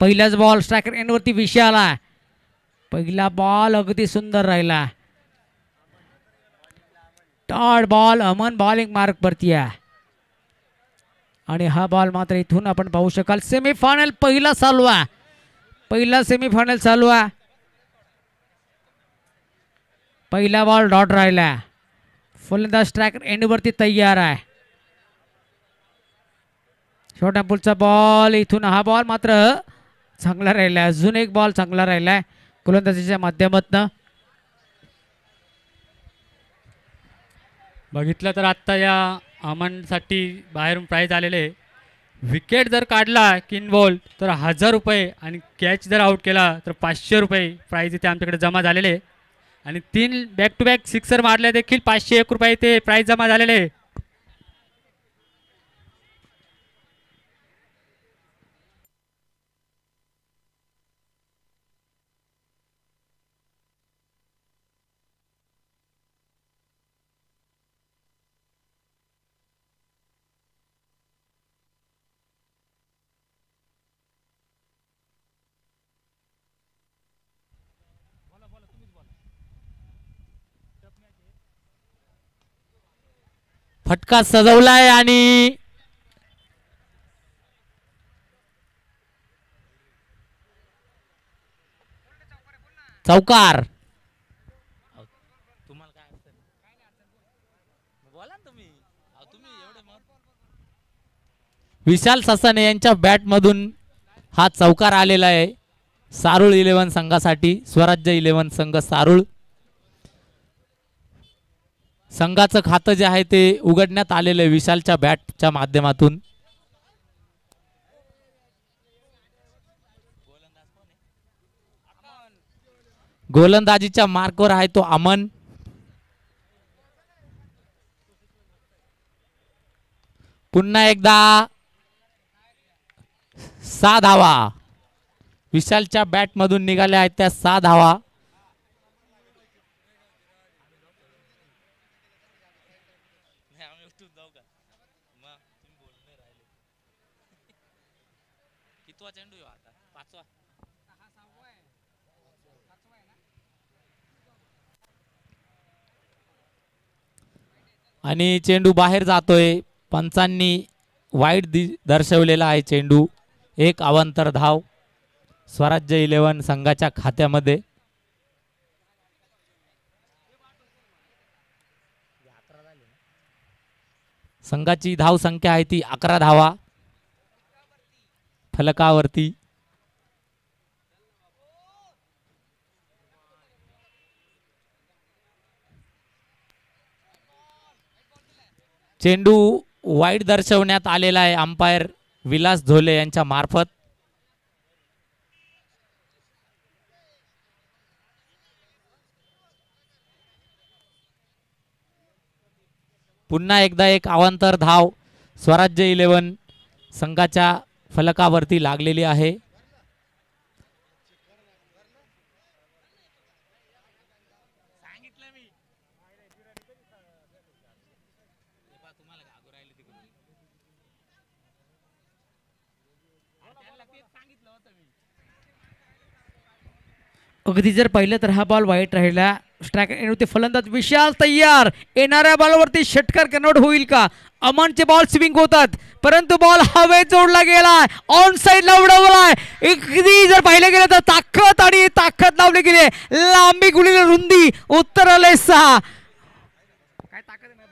पहिलाच ball striker एंडवरती विषय आला. पहिला बॉल अगदी सुंदर राहिला. Dot ball Aman bowling mark वरती आहे आणि हा बॉल मात्र इथून आपण पाहू शकाल सेमीफायनल पहिला चालू आहे. पहिला सेमीफायनल चालू आहे. पहिला बॉल डॉट राहिला. फलंदाज स्ट्रायकर एंडवरती तयार आहे. छोटा पुलचा बॉल इथून हा बॉल मात्र चांगला राहिला. अजून एक बॉल चांगला राहिलाय गोलंदाजीच्या माध्यमातून. बघितलं तर आत्ता या अमनसाठी बाहेरून प्राईज आलेले. विकेट जर काढला किन बॉल तर 1000 रुपये आणि कॅच जर आउट केला तर 500 रुपये प्राईज इथे आमच्याकडे जमा झालेले. आणि 3 बॅक टू बॅक सिक्सर मारले देखील 501 रुपये इथे प्राईज जमा झालेले. फटका सजवलाय आणि चौकार. विशाल ससाने यांच्या बॅट मधून हा चौकार आलेला आहे सारूळ 11 संघासाठी. स्वराज्य 11 संघ सारूळ संघाचं खातं जे आहे ते उघडण्यात आलेलं आहे विशालच्या बॅटच्या माध्यमातून. गोलंदाजीच्या मार्कवर आहे तो अमन. पुन्हा एकदा 6 धावा विशालच्या बॅट मधून निघाल्या आहेत त्या 6 धावा. आणि चेंडू बाहेर जातोय. पंचांनी वाईट दर्शवलेला आहे चेंडू. एक अवांतर धाव स्वराज्य 11 संघाच्या खात्यामध्ये. संघाची धाव संख्या आहे ती 11 धावा फलकावरती. चेंडू वाईट दर्शवण्यात आलेला आहे अंपायर विलास झोले यांच्या मार्फत. पुन्हा एकदा एक अवांतर धाव स्वराज्य 11 संघाच्या फलकावरती लागलेली आहे. अगदी जर पाहिलं तर हा बॉल वाईट राहिला. स्ट्रायकर फलंदाज विशाल तयार. येणाऱ्या बॉलवरती षटकार कन्वर्ट होईल का? अमनचे बॉल स्विंग होतात परंतु बॉल हवेत जोडला गेलाय. ऑन साइडला उडवलाय. अगदी जर पाहिलं गेलं तर ताकद लावली गेली. लांबी गुलीला रुंदी उत्तर आले 6. काय ताकद नाही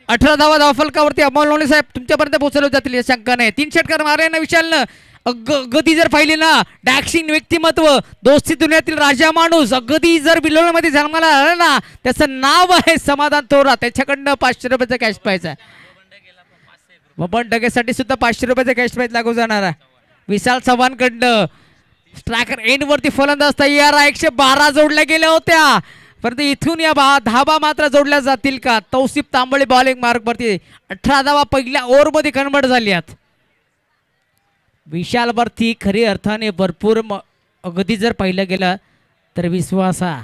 अठरा धावा धाव फलकावरती अमोल लोणे साहेब तुमच्यापर्यंत पोहोचवले जातील या शंकाने. 3 षटकार मारले ना विशालनं. अगदी जर पाहिली ना डॅक्सिंग व्यक्तिमत्व दोस्ती दुनियातील राजा माणूस अगदी जर बिलोण्यामध्ये जन्माला आला ना त्याचं नाव आहे समाधान तोरा. त्याच्याकडनं 500 रुपयाचा कॅश प्राइज आहे. बबन डगेसाठी सुद्धा 500 रुपयाचा कॅश प्राइज लागू जाणार आहे विशाल चव्हाणकडनं. स्ट्रायकर एंड वरती फलंदाज तयार आहे. 112 जोडल्या गेल्या होत्या, परंतु इथून या धाबा मात्र जोडल्या जातील का? तौसिफ तांबळे बॉलिंग मार्क वरती 18 धावा पहिल्या ओव्हर मध्ये कन्वर्ट झाल्यात. विशाल वरती खरी अर्थाने भरपूर अगदी जर पाहिलं गेलं तर विश्वास हा.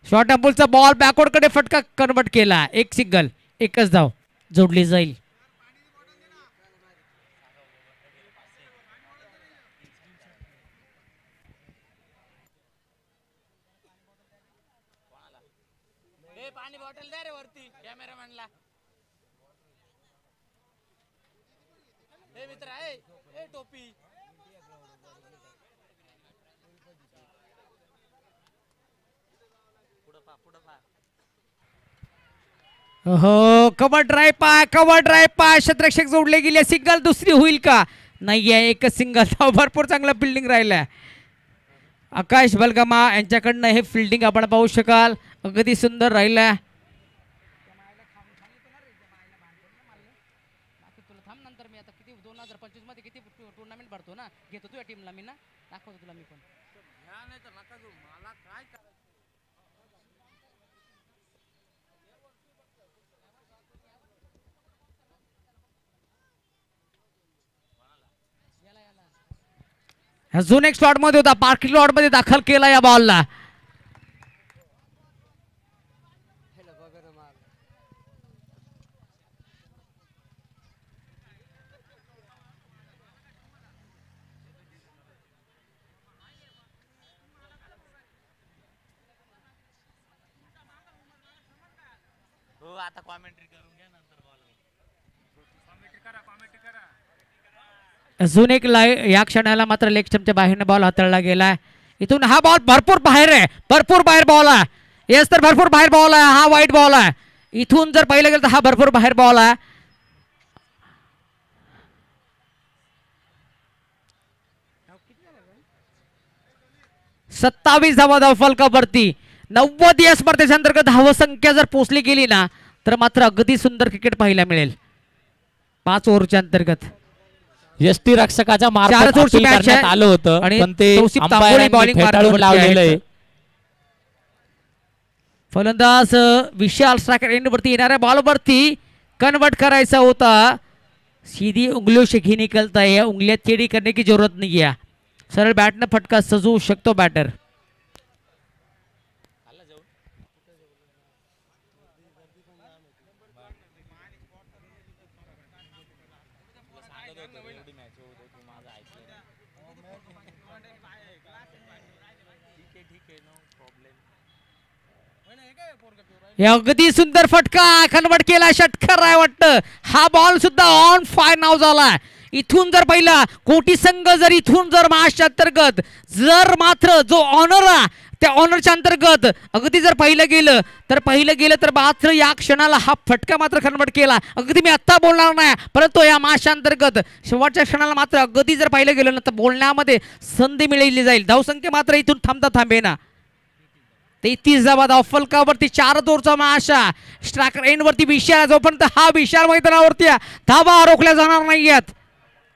शॉर्ट अँपलचा बॉल बॅकवर्ड कडे फटका कन्वर्ट केला. एक सिंगल, एकच धाव जोडली जाईल. पाणी बॉटल द्या रे वरती कॅमेरामॅनला. हे मित्र आहे, ए टोपी. हो, कव्हर ड्राईव्ह पाय क्षेत्ररक्षक जोडले गेले. सिंगल दुसरी होईल का? नाही आहे, एकच सिंगल. भरपूर चांगला फिल्डिंग राहिला. आकाश बलगमा यांच्याकडनं हे फिल्डिंग आपण पाहू शकाल. अगदी सुंदर राहिला. टुर्नामेंट भरतो ना, घेतो तुझ्या टीमला मी ना, दाखवतो तुला मी पण. अजून एक स्लॉट मध्ये होता, पार्किंग लॉट मध्ये दाखल केला या बॉलला. हो, आता कॉमेंट्री करून घ्या नंतर बॉल. अजून एक या क्षणाला मात्र लेग स्टंपच्या बाहेरने बॉल हाताळला गेलाय. इथून हा बॉल भरपूर बाहेर आहे, भरपूर बाहेर बॉल आहे. येस तर भरपूर बाहेर बॉल आहे. हा वाईट बॉल आहे. इथून जर पाहिलं गेलं तर हा भरपूर बाहेर बॉल आहे. सत्तावीस धावा फलकावरती. 90 या स्पर्धेच्या अंतर्गत धावसंख्या जर पोचली गेली ना तर मात्र अगदी सुंदर क्रिकेट पाहायला मिळेल. 5 ओव्हरच्या अंतर्गत यष्टी रक्षकाच्या मार्फत ओव्हरची मॅच करण्यात आलं होतं, आणि पण ते तौसिफ तांबोळी अंपायरांनी बॉलिंग फेटाळून मार्कवरती लावलेलं आहे. फलंदाज विशाल स्ट्रायकर एंड वरती येणाऱ्या बॉल वरती कन्वर्ट करायचा होता. सीधी उंगलियों से घी निकलता है, उंगलियां टेढ़ी करने की जरूरत नहीं है. सरळ बॅटनं फटका सजवू शकतो बॅटर. अगदी सुंदर फटका कन्वर्ट केला. षटकार आहे वाटतं. हा बॉल सुद्धा ऑन फायर नाव झाला. इथून जर पहिला कोटी संघ जर इथून जर महाराष्ट्र अंतर्गत जर मात्र जो ऑनर आहे त्या ऑनरच्या अंतर्गत अगदी जर पाहिलं गेलं तर मात्र या क्षणाला हा फटका मात्र कन्वर्ट केला. अगदी मी आत्ता बोलणार नाही, परंतु या माशा अंतर्गत शेवटच्या क्षणाला मात्र अगदी जर पाहिलं गेलं ना तर बोलण्यामध्ये संधी मिळवली जाईल. धावसंख्या मात्र इथून थांबेना. 33 धावा फलकावरती. 4 ओव्हरचा माशा. स्ट्रायकर एंड वरती विशाल, जोपर्यंत हा विशाल मैदानावरती धावा रोखल्या जाणार नाहीयेत.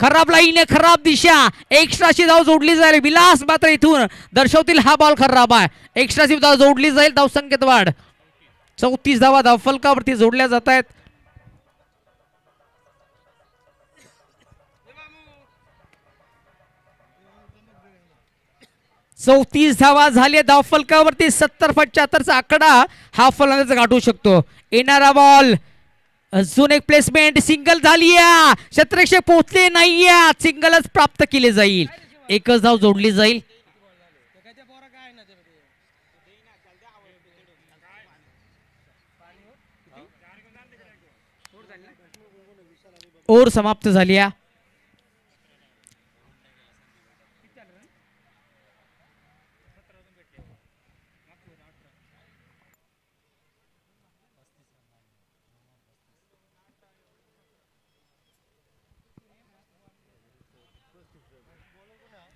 खराब लाईन आहे, खराब दिशा. एक्स्ट्राची धाव जोडली जाईल. विलास मात्र इथून दर्शवतील हा बॉल खराब आहे. एक्स्ट्राची धाव जोडली जाईल. धावसंख्येत वाढ. 34 धावा फलकावरती जोडल्या जात आहेत. चौतीस धावा झाले धावफलकावरती. 70-75चा आकडा हा फलंदाज गाठू शकतो. येणारा बॉल अजून एक प्लेसमेंट. सिंगल झाली. क्षेत्ररक्षक पोहोचले नाहीये. सिंगलच प्राप्त केले जाईल. एकच धाव जोडली जाईल. ओव्हर समाप्त झाली.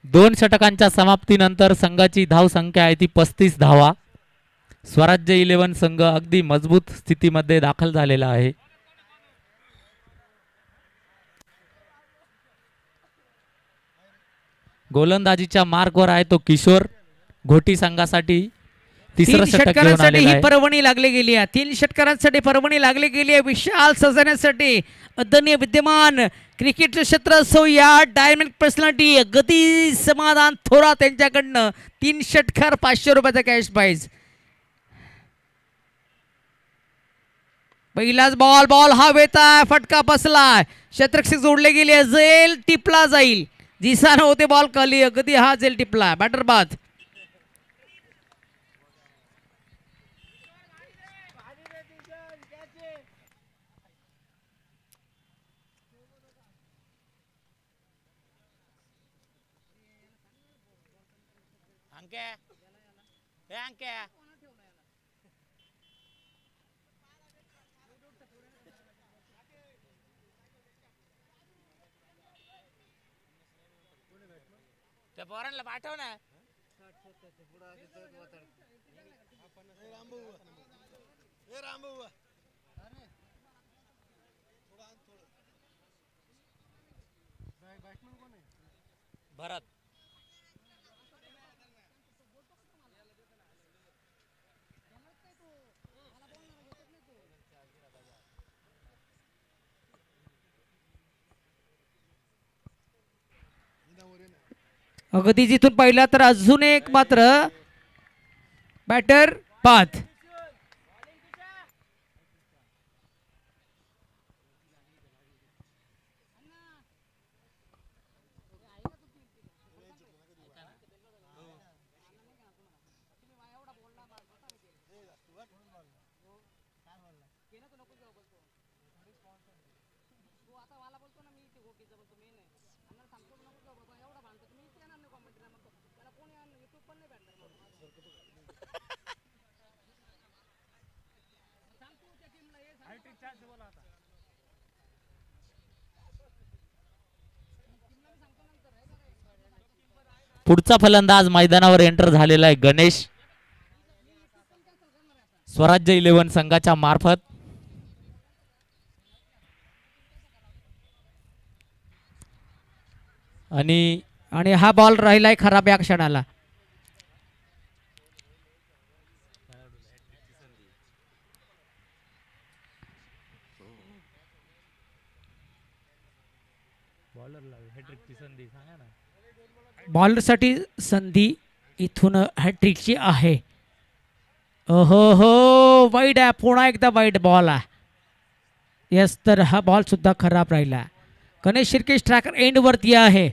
2 षटकांच्या समाप्तीनंतर संघाची धाव संख्या आहे ती 35 धावा. स्वराज्य 11 संघ अगदी मजबूत स्थितीमध्ये दाखल झालेला आहे. गोलंदाजीच्या मार्कवर आहे तो किशोर. घोटी संघासाठी तिसरं तीन षटक घेऊन षटकारांसाठी आलेला ही आहे. पर्वणी लागली गेली आहे. 3 षटकारांसाठी पर्वणी लागली गेली आहे. विशाल सजण्यासाठी आदरणीय विद्यमान क्रिकेट क्षेत्र असो या डायमंड पर्सनॅलिटी गती समाधान थोरात यांच्याकडनं 3 षटकार 500 रुपयाचा कॅश प्राइज. पहिलाच बॉल हवेत आहे. फटका बसलाय. शतरक्षक जोडले गेले. झेल टिपला जाईल. दिसा होते बॉल खाली अगदी हा झेल टिपला. बॅटर बाद. त्या पोरांना पाठव ना. भरत अगदी जिथून पाहिला तर अजून एक मात्र बॅटर बाद. पुढचा फलंदाज मैदानावर एंटर झालेला आहे गणेश. स्वराज्य 11 संघाच्या मार्फत. आणि हा बॉल राहिलाय खराब या क्षणाला. बॉलरसाठी संधी इथून हॅट्रिकची आहे. ओहो हो वाईड आहे. पुन्हा एकदा वाईड बॉल आहे. यस तर हा बॉल सुद्धा खराब राहिला. गणेश शिर्के स्ट्रायकर एंड वरती आहे.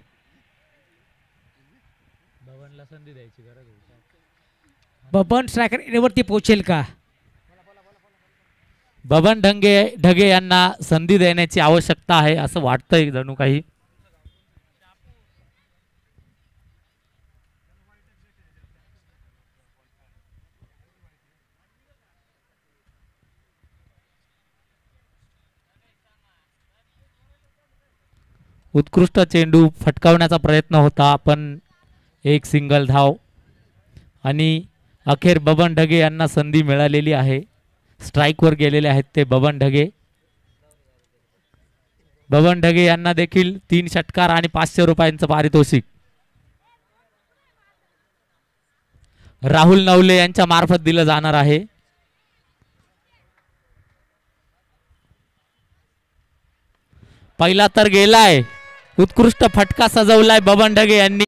बबन स्ट्रायकर एंड वरती पोहोचेल का? बबन ढगे यांना संधी देण्याची आवश्यकता आहे असं वाटतंय जणू काही. उत्कृष्ट चेंडू फटकावण्याचा प्रयत्न होता पण एक सिंगल धाव आणि अखेर बबन ढगे यांना संधी मिळालेली आहे. स्ट्राईकवर गेलेले आहेत ते बबन ढगे. बबन ढगे यांना देखील 3 षटकार आणि 500 रुपयांचं पारितोषिक राहुल नवले यांच्या मार्फत दिलं जाणार आहे. पहिला तर गेलाय. उत्कृष्ट फटका सजवलाय बबन ढगे यांनी.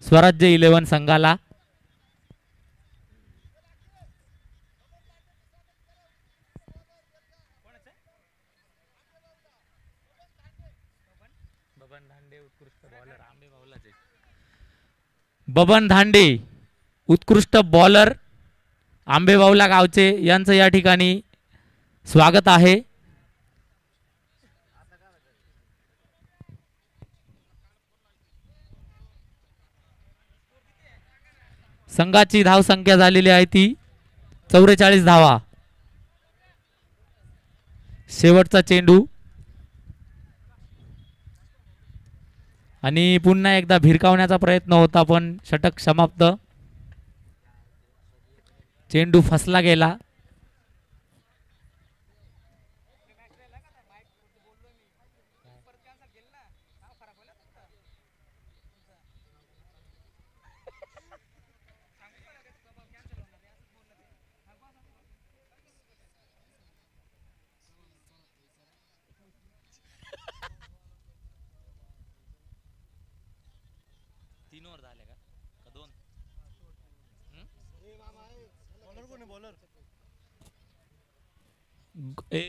स्वराज्य 11 संघाला. बबन धांडे उत्कृष्ट बॉलर आंबेबावला गावचे यांचं या ठिकाणी स्वागत आहे. संघाची धाव संख्या झालेली आहे ती 44 धावा. शेवटचा चेंडू आणि पुन्हा एकदा भिरकावण्याचा प्रयत्न होता पण षटक समाप्त. चेंडू फसला गेला.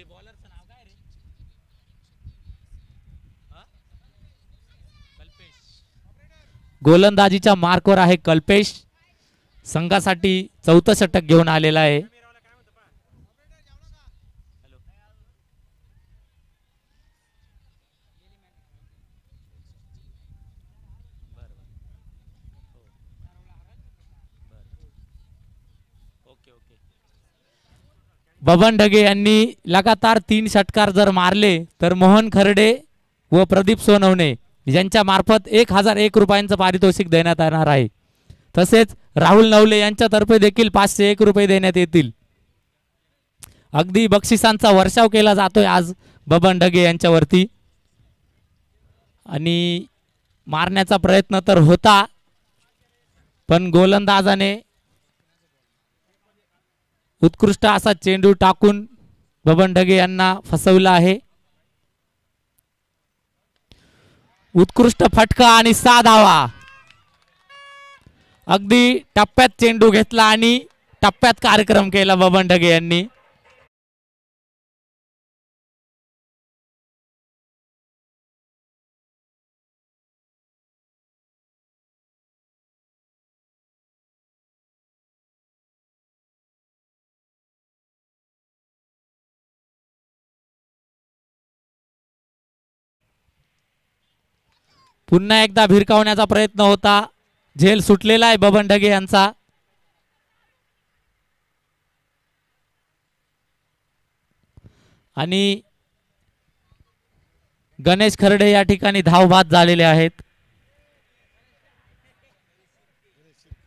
बॉलरचं नाव काय रे? कल्पेश. गोलंदाजीच्या मार्कवर आहे कल्पेश. संघासाठी चौथं षटक घेऊन आलेला आहे. बबन ढगे यांनी लगातार 3 षटकार जर मारले तर मोहन खर्डे व प्रदीप सोनवणे यांच्या मार्फत 1001 रुपयांचं पारितोषिक देण्यात येणार आहे. तसेच राहुल नवले यांच्यातर्फे देखील 501 रुपये देण्यात येतील. अगदी बक्षिसांचा वर्षाव केला जातोय आज बबन ढगे यांच्यावरती. आणि मारण्याचा प्रयत्न तर होता पण गोलंदाजाने उत्कृष्ट असा चेंडू टाकून बबन ढगे यांना फसवलं आहे. उत्कृष्ट फटका आणि 6 धावा. अगदी टप्प्यात चेंडू घेतला आणि टप्प्यात कार्यक्रम केला बबन ढगे यांनी. पुन्हा एकदा भिरकावण्याचा प्रयत्न होता. झेल सुटलेला आहे बबन ढगे यांचा. आणि गणेश खर्डे या ठिकाणी धावबाद झालेले आहेत.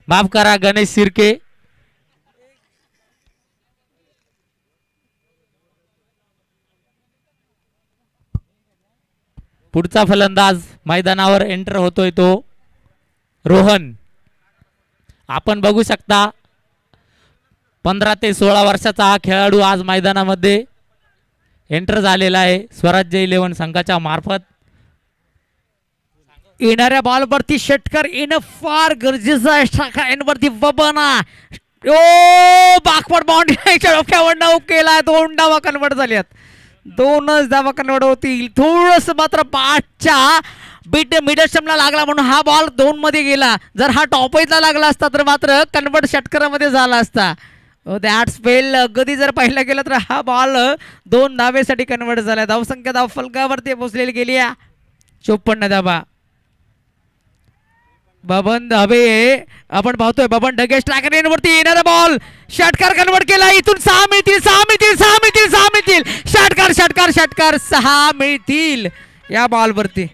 माफ करा गणेश शिर्के. पुढचा फलंदाज मैदानावर एंटर होतोय तो रोहन. आपण बघू शकता 15 ते 16 वर्षाचा हा खेळाडू आज मैदानामध्ये एंटर झालेला आहे स्वराज्य 11 संघाच्या मार्फत. येणाऱ्या बॉलवरती षटकार येणं फार गरजेचं आहे. शाखांवरती बबना बाकवर बाउंड्रीच्या डोक्यावर नाव केलाय. 2 धावा कन्वर्ट झाल्यात. 2च धावा कन्वर्ट होतील. थोडस मात्र पाठच्या मिडल स्टंपला लागला म्हणून हा बॉल 2 मध्ये गेला. जर हा टॉपला लागला असता तर मात्र कन्वर्ट षटकारामध्ये झाला असता. दॅट स्पेल अगदी जर पाहिला गेला तर हा बॉल 2 धावेसाठी कन्वर्ट झाला. धावसंख्या धाव फलकावरती पोहोचलेली गेली 54 धावा. बबन ढगे आपण पाहतोय बबन ढगे स्ट्रायकर वरती येणारा बॉल षटकार कन्वर्ट केला. इथून 6 मिळतील 6 मिळतील 6 मिळतील 6 मिळतील. षटकार षटकार षटकार 6 मिळतील या बॉलवरती.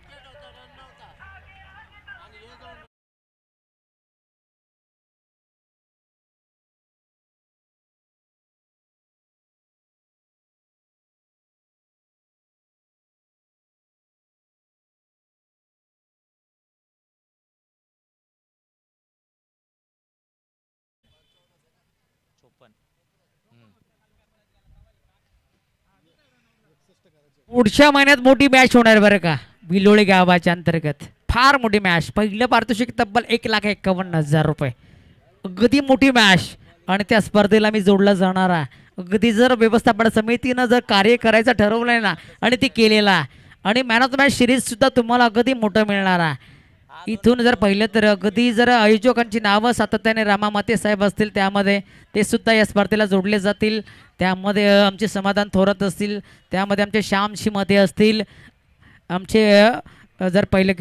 पुढच्या महिन्यात मोठी मॅच होणार बरं का. बिलोळे गावाच्या अंतर्गत फार मोठी मॅच. पहिलं पारितोषिक तब्बल 1,51,000 रुपये. अगदी मोठी मॅच आणि त्या स्पर्धेला मी जोडला जाणार आहे. अगदी जर व्यवस्थापन समितीनं जर कार्य करायचं ठरवलंय ना आणि ते केलेला आणि man of the match series सुद्धा तुम्हाला अगदी मोठं मिळणार आहे. इथून जर पाहिलं तर अगदी जर आयोजकांची नावं सातत्याने रामा माते साहेब असतील त्यामध्ये ते सुद्धा या स्पर्धेला जोडले जातील. त्यामध्ये आमचे समाधान थोरात असतील. त्यामध्ये आमचे श्यामशी मते असतील. आमचे जर पहिले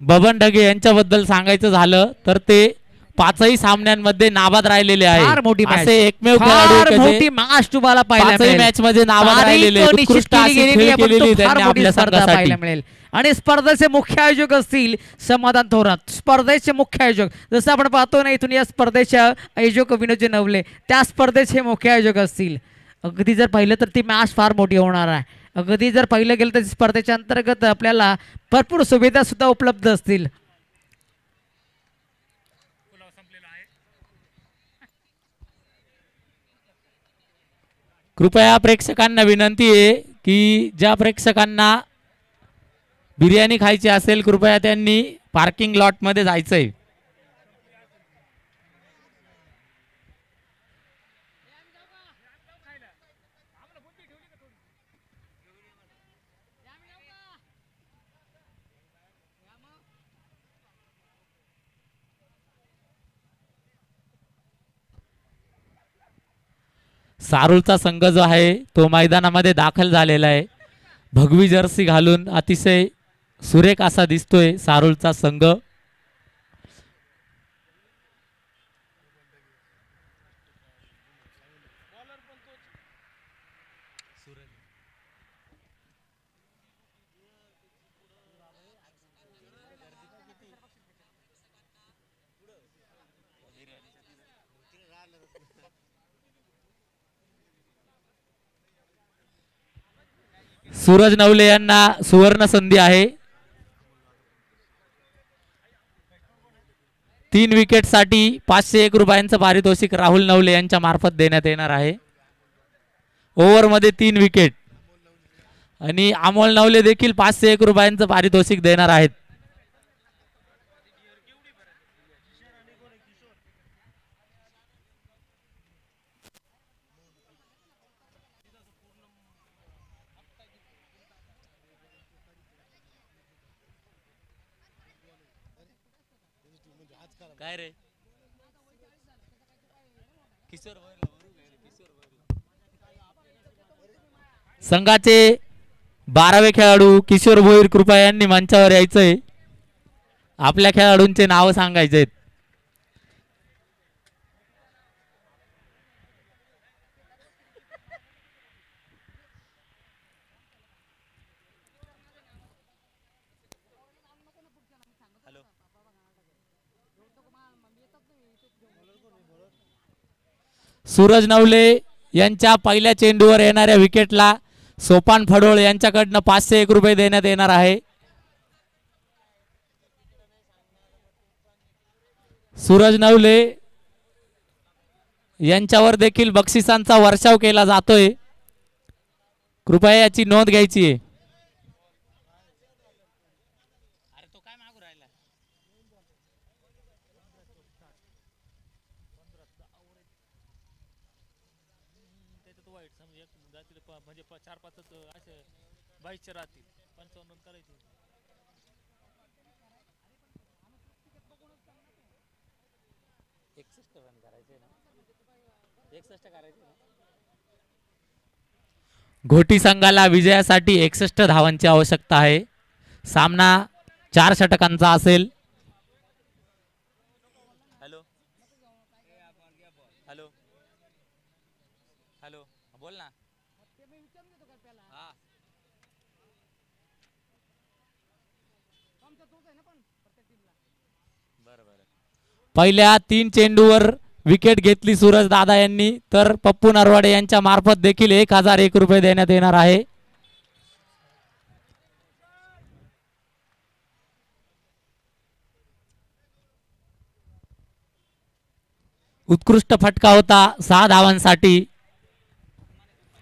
बबन ढगे यांच्याबद्दल सांगायचं झालं तर ते पाचही सामन्यांमध्ये नाबाद राहिलेले फार मोठी आहे. match. असे एकमेव खेळाडू फार आहे मोठी की मॅच तुम्हाला पाहायला पाचही मिळेल. मॅच मध्ये नाबाद राहिलेले, तारीख निश्चित उत्कृष्ट केली अशी गेलेली खेळ आहे, परंतु केलेली फार त्यांनी मोठी आपल्या स्पर्धा संघासाठी. पाहायला मिळेल. आणि स्पर्धेचे मुख्य आयोजक असतील समाधान थोरात. स्पर्धेचे मुख्य आयोजक जसं आपण पाहतो ना, इथून या स्पर्धेच्या आयोजक विनोदजी नवले त्या स्पर्धेचे मुख्य आयोजक असतील. अगदी जर पाहिलं तर ती मॅच फार मोठी होणार आहे. अगदी जर पाहिलं गेलं तर स्पर्धेच्या अंतर्गत आपल्याला भरपूर सुविधा सुद्धा उपलब्ध असतील. कृपया प्रेक्षकांना विनंती आहे की ज्या प्रेक्षकांना बिर्याणी खायची असेल कृपया त्यांनी पार्किंग लॉट मध्ये जायचंय. सारूलचा संघ जो आहे तो मैदानामध्ये दाखल झालेला आहे. भगवी जर्सी घालून अतिशय सुरेख असा दिसतोय सारूलचा संघ. सूरज नवले यांना सुवर्ण संधी आहे. 3 विकेटसाठी 501 रुपयांचं पारितोषिक राहुल नवले यांच्या मार्फत देण्यात येणार आहे. ओव्हरमध्ये 3 विकेट आणि अमोल नवले देखील 501 रुपयांचं पारितोषिक देणार आहेत. काय रे संघाचे 12वे खेळाडू किशोर भोईर कृपया यांनी मंचावर यायचंय. आपल्या खेळाडूंचे नाव सांगायचे आहेत. सूरज नवले यांच्या पहिल्या चेंडूवर येणाऱ्या विकेटला सोपान फडोळ यांच्याकडनं 501 रुपये देण्यात येणार आहे. सूरज नवले यांच्यावर देखील बक्षिसांचा वर्षाव केला जातोय. कृपया याची नोंद घ्यायची आहे. म्हणजे 4-5 असे 22 राहतील 55 करायचे. घोटी संघाला विजयासाठी 61 धावांची आवश्यकता आहे. सामना 4 षटकांचा असेल. हॅलो हॅलो हॅलो बोल ना. पहिल्या 3 चेंडूवर विकेट घेतली सूरज दादा यांनी, तर पप्पू नरवाडे यांच्या मार्फत देखील 1001 रुपये देण्यात येणार आहे. उत्कृष्ट फटका होता 6 धावांसाठी.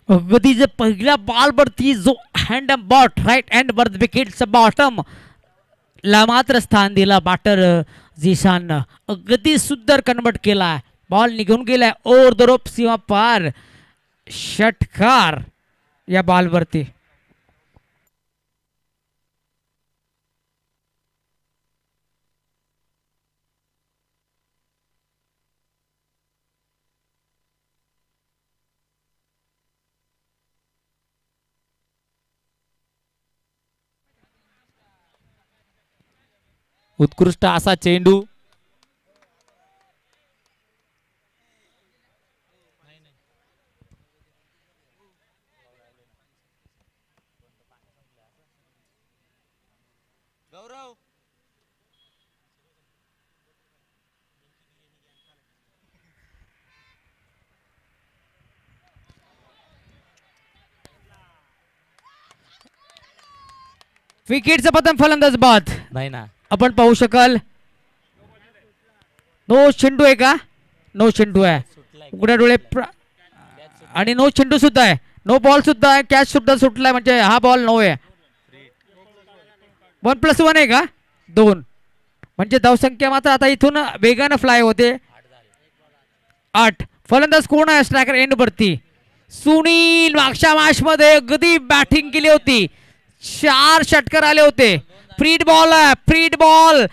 अगदी जे पहिल्या बॉलवरती जो हँड बॉट राईट हँड वर विकेटचा बॉटम ला मात्र स्थान दिला बॅटर झिशान. अगदी सुंदर कन्वर्ट केला. बॉल निघून गेलाय ओव्हर द रोप सीमा पार. षटकार या बॉलवरती. उत्कृष्ट असा चेंडू विकेटचं पतन, फलंदाज बाद. नाही ना. आपण पाहू शकाल नो चेंडू आहे का? नो चेंडू आहे. उघड्या डोळे आणि नो चेंडू सुद्धा आहे. नो बॉल सुद्धा आहे. कॅच सुद्धा सुटलाय म्हणजे हा बॉल नो आहे. 1+1 आहे का? 2 म्हणजे धावसंख्या मात्र आता इथून वेगानं फ्लाय होते. 8. फलंदाज कोण आहे स्ट्रायकर एंड वरती? सुनील. मागच्या मॅच मध्ये अगदी बॅटिंग केली होती. 4 षटकार आले होते. फ्रीड बॉल आहे. फ्रीड बॉल.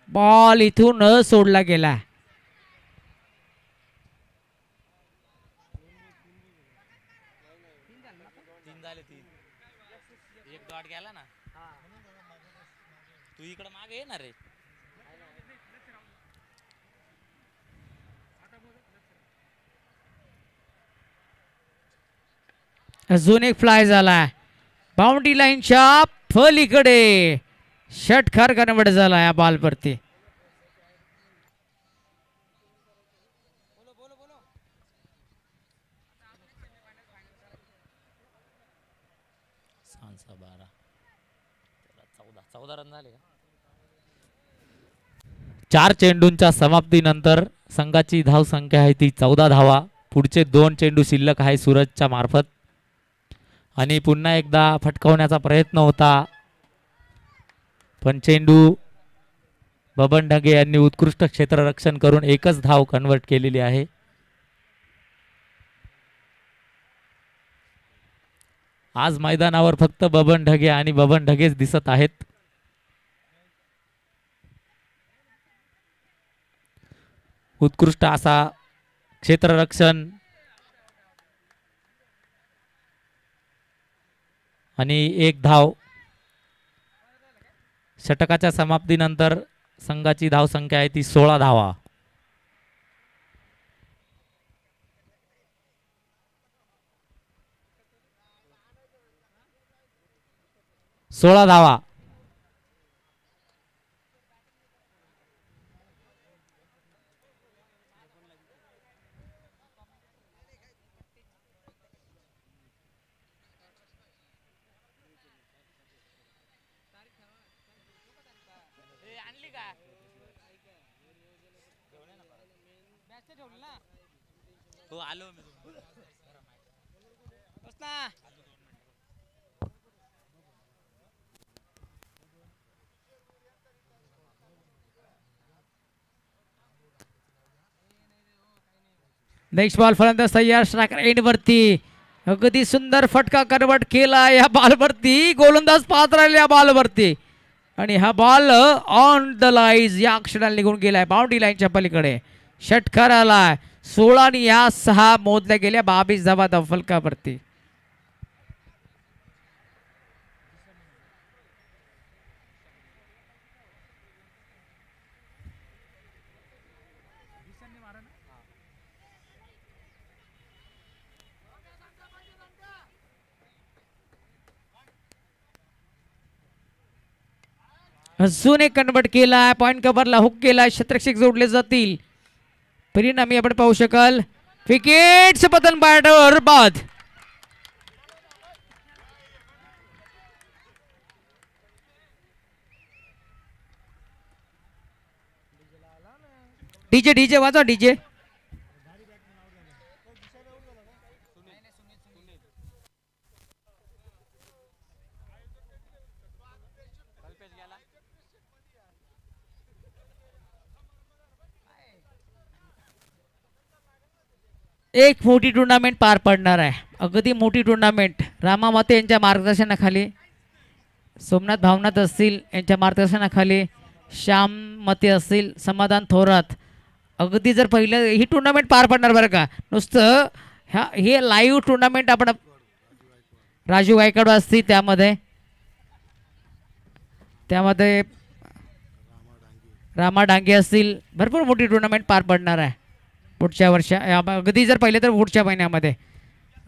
बॉल इथून सोडला गेला. एक डॉट गेला ना. तू इकडे मागे येणार रे. अजून एक फ्लाय झाला बाउंड्री लाईनच्या पलीकडे. षटकार कन्वर्ट झाला या बॉल वरती. सांसा 12 14 रन झाले का? 4 चेंडूंच्या समाप्तीनंतर संघाची धाव संख्या आहे ती 14 धावा. पुढचे 2 चेंडू शिल्लक आहे सूरजच्या मार्फत आणि पुन्हा एकदा फटकावण्याचा प्रयत्न होता पण चेंडू बबन ढगे यांनी उत्कृष्ट क्षेत्ररक्षण करून एकच धाव कन्वर्ट केलेली आहे. आज मैदानावर फक्त बबन ढगे आणि बबन ढगेच दिसत आहेत. उत्कृष्ट असा क्षेत्ररक्षण आणि एक धाव. षटकाच्या समाप्तीनंतर संघाची धाव संख्या आहे ती 16 धावा. 16 धावा. हो आलो मी. नेक्स्ट बॉल फलंदाज तयार. स्ट्रायकर एंड वरती अगदी सुंदर फटका कन्वर्ट केला या बॉल वरती. गोलंदाज पाहत राहिले या बॉल वरती आणि हा बॉल ऑन द लाईन या क्षणाला निघून गेलाय बाउंड्री लाईनच्या पलीकडे. षटकार आलाय. 16 आणि या 6 मोजल्या गेल्या 22 धावा धाव फलकावरती. अजून एक कन्वर्ट केला. पॉइंट कव्हरला हुक केला. क्षेत्ररक्षक जोडले जातील. परिणामी आपण पाहू शकाल विकेटचं पतन बॅटर बाद. डीजे डीजे वाजवा डीजे. एक मोठी टुर्नामेंट पार पडणार आहे. अगदी मोठी टुर्नामेंट. रामा मते यांच्या मार्गदर्शनाखाली, सोमनाथ भावनाथ असतील यांच्या मार्गदर्शनाखाली, श्याम मते असतील, समाधान थोरात. अगदी जर पहिलं ही टुर्नामेंट पार पडणार बरं का. नुसतं हे लाईव्ह टुर्नामेंट आपण राजू गायकवाड असतील त्यामध्ये रामा डांगे असतील. भरपूर मोठी टुर्नामेंट पार पडणार आहे पुढच्या वर्षा अगदी जर पाहिलं तर पुढच्या महिन्यामध्ये.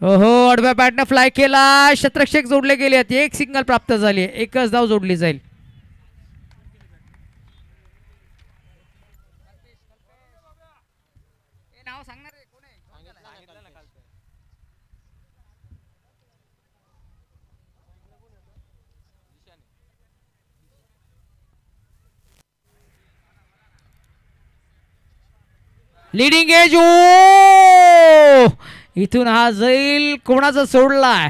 ओहो आडव्या बॅटनं फ्लाय केला. क्षेत्ररक्षक जोडले गेले आहेत. एक सिंगल प्राप्त झाली. एकच धाव जोडली जाईल. लिडिंग एज ओ इथून हा जाईल कोणाचा सोडलाय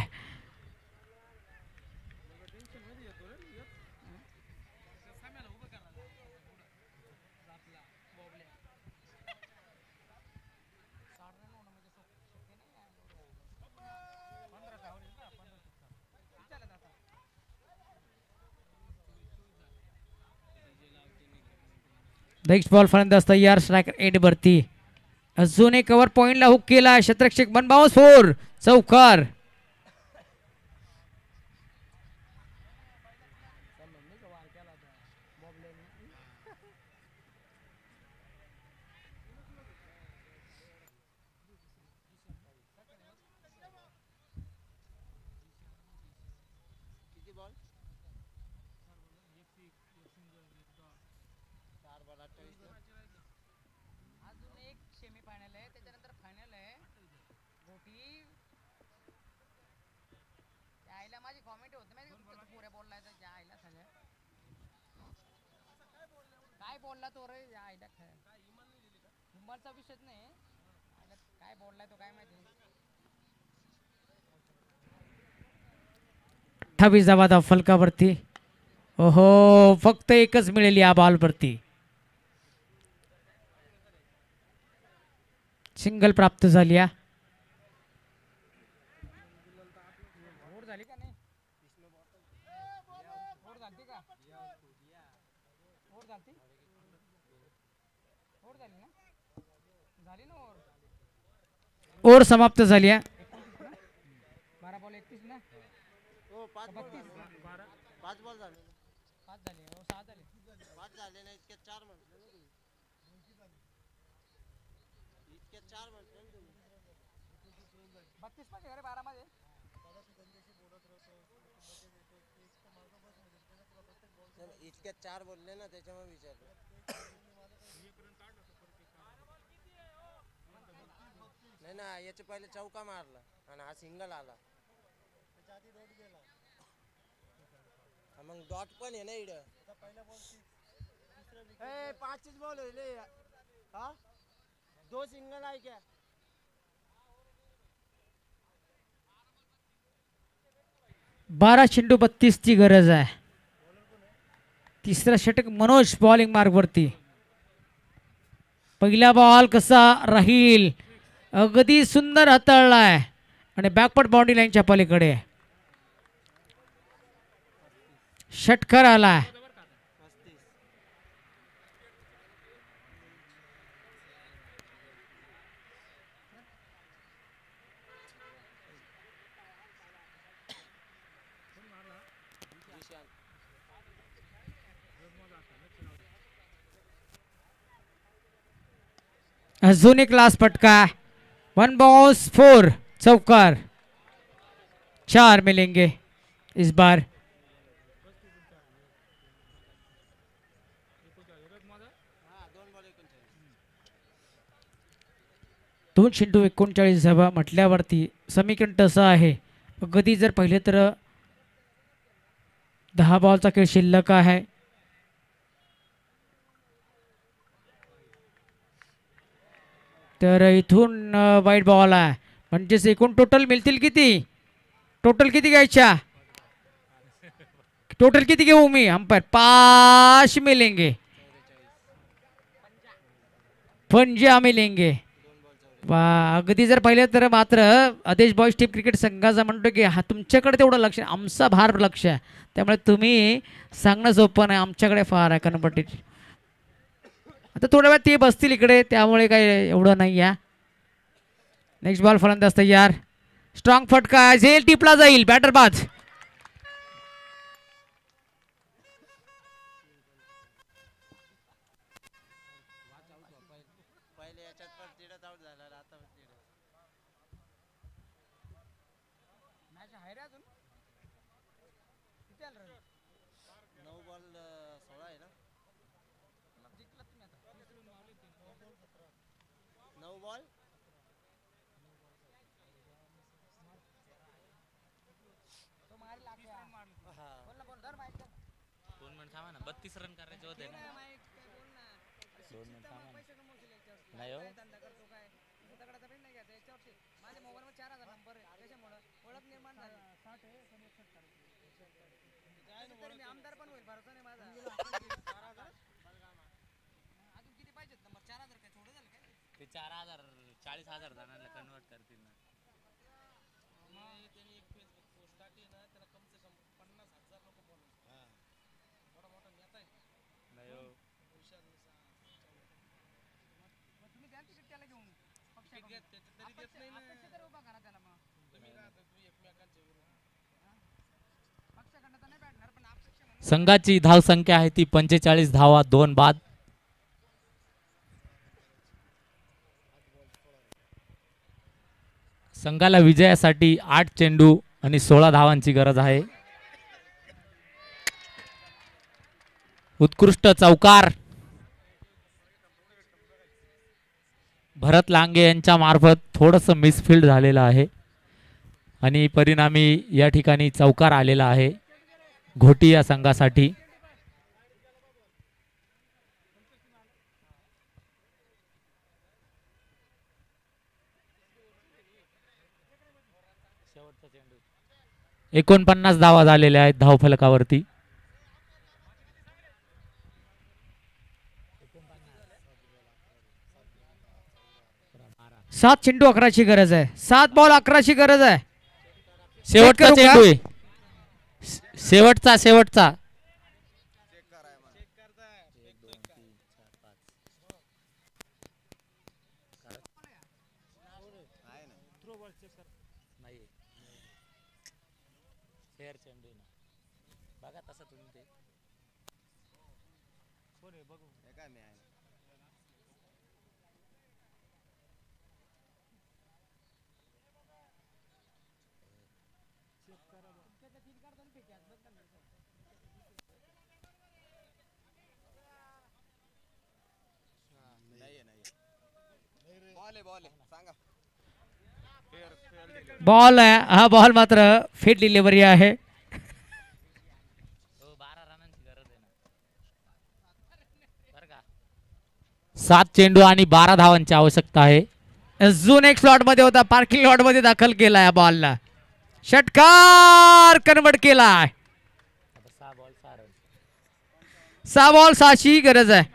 नेक्स्ट बॉल फलंदाज तयार स्ट्रायकर एंड वरती अजून एक कव्हर पॉइंटला हुक केला शतरक्षक 1 बाउन्स 4 चौकार काय बोलला तो रे या आईला मुंबईचा विषयच नाही काय बोललाय तो काय माहिती 28 धावा धाव फलकावरती ओहो फक्त एकच मिळेल या बॉलवरती सिंगल प्राप्त झाली या झाली का नाही झाली का झाली ना झाली ना ओव्हर समाप्त झाली या 12 बॉल 31 ना हो 5 बॉल झाले 5 झाले हो 6 झाले 5 झाले ना इतके 4 म्हटले ना इतके 4 म्हटले ना 32 पाहिजे अरे 12 मध्ये इतके 4 बोलले ना त्याच्यामुळे विचारलं नाही ना याचे पहिले चौका मारला आणि हा सिंगल आला मग डॉट पण आहे ना इड पाचच बॉल होईल हा 2 सिंगल आहे क्या 12 चेंडू 32 ची गरज आहे तिसरा षटक मनोज बॉलिंग मार्ग वरती पहिला बॉल कसा राहील अगदी सुंदर हाताळलाय आणि बॅकवर्ड बाउंड्री लाईनच्या पलीकडे षटकार आला अजून एक लास्ट फटका 1 बाउंस 4 चौकार 4 मिलेंगे इस बार दोन चेंडू 39 धावा म्हटल्यावरती समीकरण तसं आहे अगदी जर पहिले तर 10 बॉलचा खेळ शिल्लक आहे तर इथून वाईट बॉल आहे म्हणजेच एकूण टोटल मिळतील किती टोटल किती घ्यायच्या टोटल किती घेऊ मी अंपायर 5 मिलेंगे 50 मिलेंगे अगदी जर पाहिलं तर मात्र आदेश बॉयज टीम क्रिकेट संघाचा म्हणतो की हा तुमच्याकडे तेवढं लक्ष आमचा भार लक्ष आहे त्यामुळे तुम्ही सांगणं सोपं नाही आमच्याकडे फार आहे कन्वर्टेड आता थोड्या वेळात ते बसतील इकडे त्यामुळे काही एवढं नाही आहे नेक्स्ट बॉल फलंदाज तयार स्ट्रॉंग फटका झेल टिपला जाईल बॅटर बाद थांबा ना 32 रन करायचे होते ना 2 मिनिट थांबा ना नाही हो ते 4,000 40,000 जणांना कन्वर्ट करतील ना. नाही हो. संघाची धावसंख्या आहे ती 45 धावा 2 बाद. संघाला विजयासाठी 8 चेंडू आणि 16 धावांची गरज आहे. उत्कृष्ट चौकार भरत लांगे यांच्या मार्फत थोडस मिसफिल्ड झालेलं आहे आणि परिणामी या ठिकाणी चौकार आलेला आहे घोटी या संघासाठी. शेवटचा चेंडू. 49 धावा झालेल्या आहेत धावफलकावरती. सात चेंडू 11ची गरज आहे. 7 बॉल 11ची गरज आहे. शेवटचा करू का? चेंडू आहे. शेवटचा नाही फेअर चेंडू ना. बघा तसं तुम्ही ते. बॉल आहे हा. बॉल मात्र फेट डिलिव्हरी आहे. हो 12 रनांची गरज आहे ना. बरं का. 7 चेंडू आणि 12 धावांची आवश्यकता आहे. अजून एक स्लॉट मध्ये होता. पार्किंग लॉट मध्ये दाखल केला या बॉलला. षटकार कन्वर्ट केलाय. 6 बॉल 6 रन. 6 बॉल 6ची गरज आहे.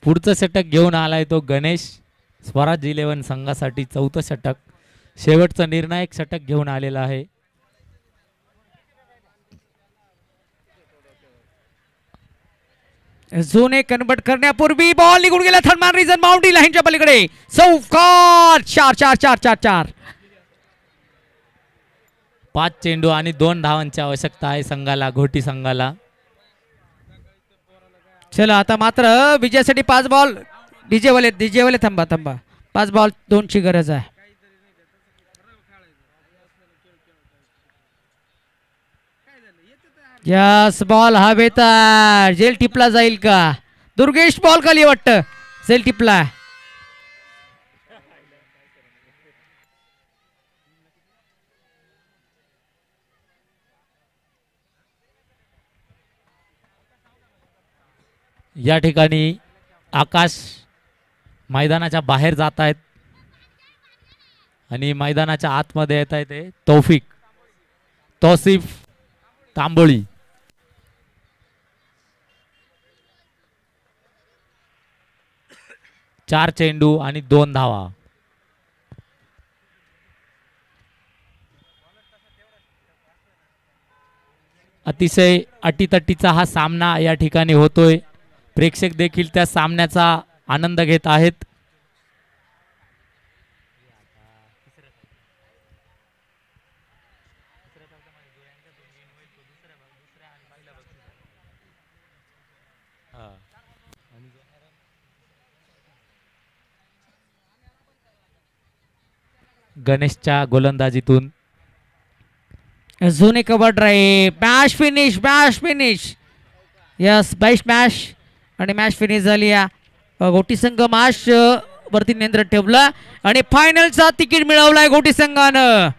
पुढचं षटक घेऊन आलाय तो गणेश. स्वराज 11 संघासाठी 4थं षटक. शेवटचं निर्णायक षटक घेऊन आलेला आहे. झोन एक कन्वर्ट करण्यापूर्वी बॉल निघून गेला. थर्मॅन रिजन बाउंड्री लाईनच्या पलीकडे चौकार. 4 5 चेंडू आणि 2 धावांची आवश्यकता आहे संघाला घोटी संघाला. चला आता मात्र विजयासाठी 5 बॉल. डीजे वाले थांबा 5 बॉल 2ची गरज आहे. यस बॉल हवेत. जेल टिपला जाईल का? दुर्गेश बॉल खाली वाटतं. जेल टिपला. या ठिकाणी आकाश मैदानाच्या बाहेर जात आहेत आणि मैदानाच्या आतमध्ये येत आहे ते तौसिफ तांबोळी. 4 चेंडू आणि 2 धावा. अतिशय अटीतटीचा हा सामना या ठिकाणी होतोय. प्रेक्षक देखील त्या सामन्याचा आनंद घेत आहेत. गणेशच्या गोलंदाजीतून. अजून एक cover drive. Match finish. Yes, best match आणि मॅच फिनिश झाली. या गोटी संघ मॅच वरती नियंत्रण ठेवलं आणि फायनलचा तिकीट मिळवलाय गोटी संघानं.